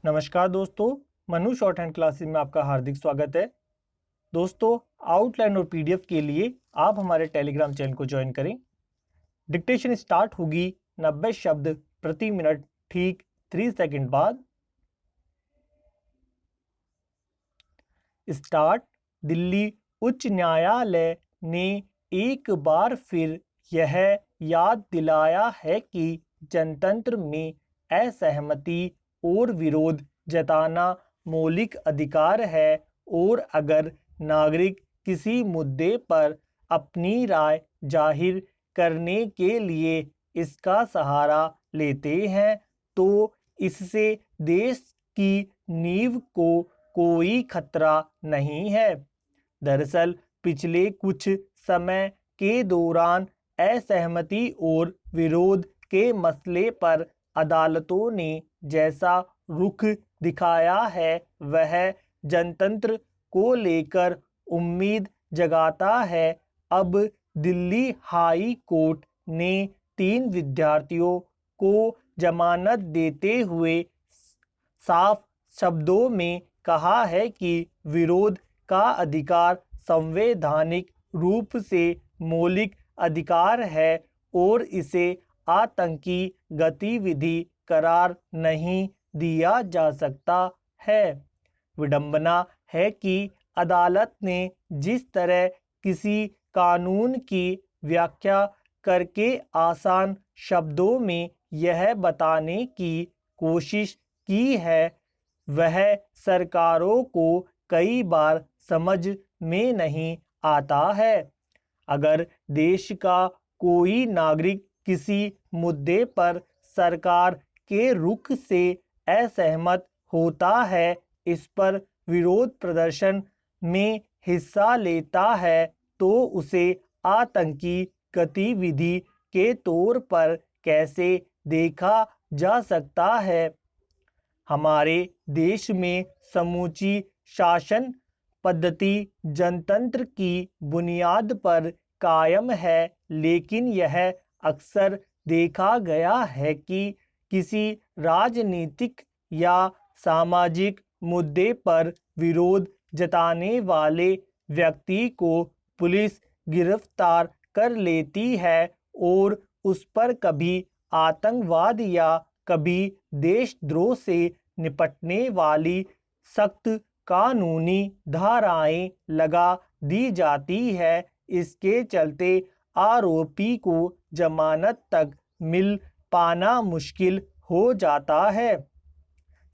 नमस्कार दोस्तों, Manu short hand classes में आपका हार्दिक स्वागत है। दोस्तों, आउटलाइन और पीडीएफ के लिए आप हमारे टेलीग्राम चैनल को ज्वाइन करें। डिक्टेशन स्टार्ट होगी 90 शब्द प्रति मिनट ठीक 3 सेकंड बाद। स्टार्ट। दिल्ली उच्च न्यायालय ने एक बार फिर यह याद दिलाया है कि जनतंत्र में असहमति और विरोध जताना मौलिक अधिकार है और अगर नागरिक किसी मुद्दे पर अपनी राय जाहिर करने के लिए इसका सहारा लेते हैं तो इससे देश की नींव को कोई खतरा नहीं है। दरअसल पिछले कुछ समय के दौरान असहमति और विरोध के मसले पर अदालतों ने जैसा रुख दिखाया है वह जनतंत्र को लेकर उम्मीद जगाता है। अब दिल्ली हाई कोर्ट ने 3 विद्यार्थियों को जमानत देते हुए साफ शब्दों में कहा है कि विरोध का अधिकार संवैधानिक रूप से मौलिक अधिकार है और इसे आतंकी गतिविधि करार नहीं दिया जा सकता है। विडंबना है कि अदालत ने जिस तरह किसी कानून की व्याख्या करके आसान शब्दों में यह बताने की कोशिश की है वह सरकारों को कई बार समझ में नहीं आता है। अगर देश का कोई नागरिक किसी मुद्दे पर सरकार के रुख से असहमत होता है, इस पर विरोध प्रदर्शन में हिस्सा लेता है तो उसे आतंकी गतिविधि के तौर पर कैसे देखा जा सकता है। हमारे देश में समूची शासन पद्धति जनतंत्र की बुनियाद पर कायम है, लेकिन यह अक्सर देखा गया है कि किसी राजनीतिक या सामाजिक मुद्दे पर विरोध जताने वाले व्यक्ति को पुलिस गिरफ्तार कर लेती है और उस पर कभी आतंकवाद या कभी देशद्रोह से निपटने वाली सख्त कानूनी धाराएं लगा दी जाती है। इसके चलते आरोपी को जमानत तक मिल पाना मुश्किल हो जाता है।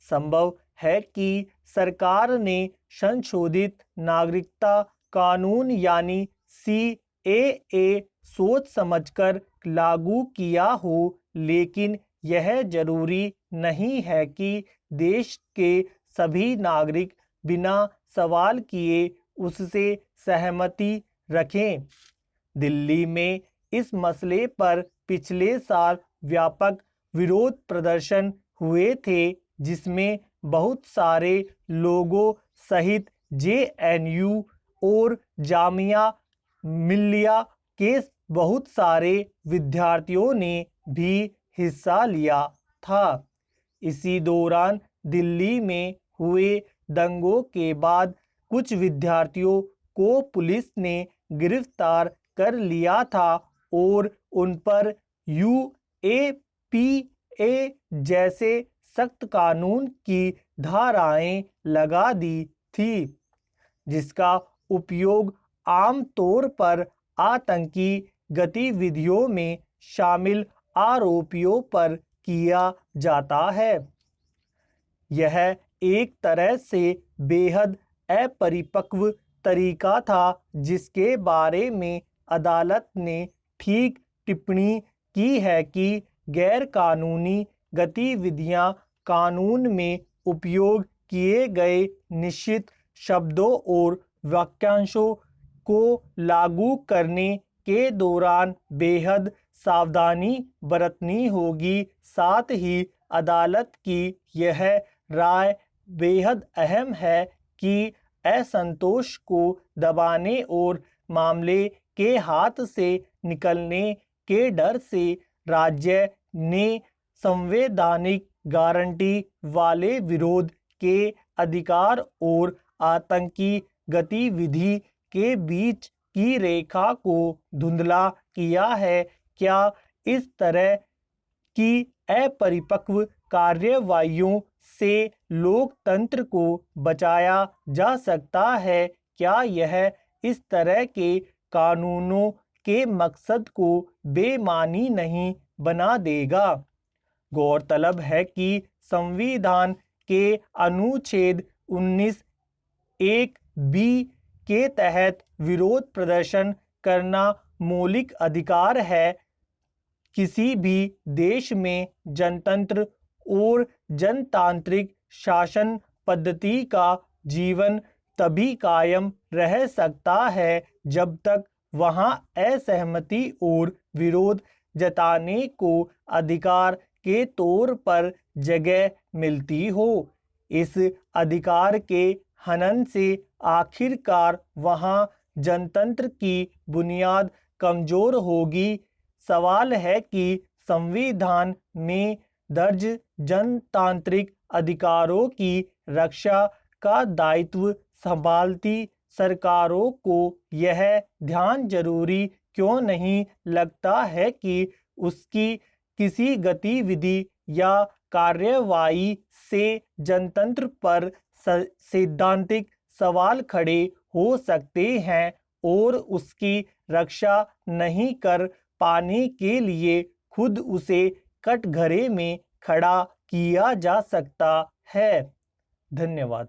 संभव है कि सरकार ने संशोधित नागरिकता कानून यानी सीएए सोच समझकर लागू किया हो, लेकिन यह जरूरी नहीं है कि देश के सभी नागरिक बिना सवाल किए उससे सहमति रखें। दिल्ली में इस मसले पर पिछले साल व्यापक विरोध प्रदर्शन हुए थे, जिसमें बहुत सारे लोगों सहित जेएनयू और जामिया मिल्लिया के बहुत सारे विद्यार्थियों ने भी हिस्सा लिया था। इसी दौरान दिल्ली में हुए दंगों के बाद कुछ विद्यार्थियों को पुलिस ने गिरफ्तार कर लिया था और उन पर यूएपीए जैसे सख्त कानून की धाराएं लगा दी थी, जिसका उपयोग आम तौर पर आतंकी गतिविधियों में शामिल आरोपियों पर किया जाता है। यह एक तरह से बेहद अपरिपक्व तरीका था जिसके बारे में अदालत ने ठीक टिप्पणी की है कि गैर कानूनी गतिविधियां कानून में उपयोग किए गए निश्चित शब्दों और वाक्यांशों को लागू करने के दौरान बेहद सावधानी बरतनी होगी। साथ ही अदालत की यह राय बेहद अहम है कि असंतोष को दबाने और मामले के हाथ से निकलने के डर से राज्य ने संवैधानिक गारंटी वाले विरोध के अधिकार और आतंकी गतिविधि के बीच की रेखा को धुंधला किया है। क्या इस तरह की अपरिपक्व कार्यवाहियों से लोकतंत्र को बचाया जा सकता है? क्या यह इस तरह के कानूनों के मकसद को बेमानी नहीं बना देगा? गौरतलब है कि संविधान के अनुच्छेद 19(1)(b) के तहत विरोध प्रदर्शन करना मौलिक अधिकार है। किसी भी देश में जनतंत्र और जनतांत्रिक शासन पद्धति का जीवन तभी कायम रह सकता है जब तक वहां असहमति और विरोध जताने को अधिकार के तौर पर जगह मिलती हो। इस अधिकार के हनन से आखिरकार वहां जनतंत्र की बुनियाद कमजोर होगी। सवाल है कि संविधान में दर्ज जनतांत्रिक अधिकारों की रक्षा का दायित्व संभालती सरकारों को यह ध्यान जरूरी क्यों नहीं लगता है कि उसकी किसी गतिविधि या कार्यवाही से जनतंत्र पर सैद्धांतिक सवाल खड़े हो सकते हैं और उसकी रक्षा नहीं कर पाने के लिए खुद उसे कटघरे में खड़ा किया जा सकता है। धन्यवाद।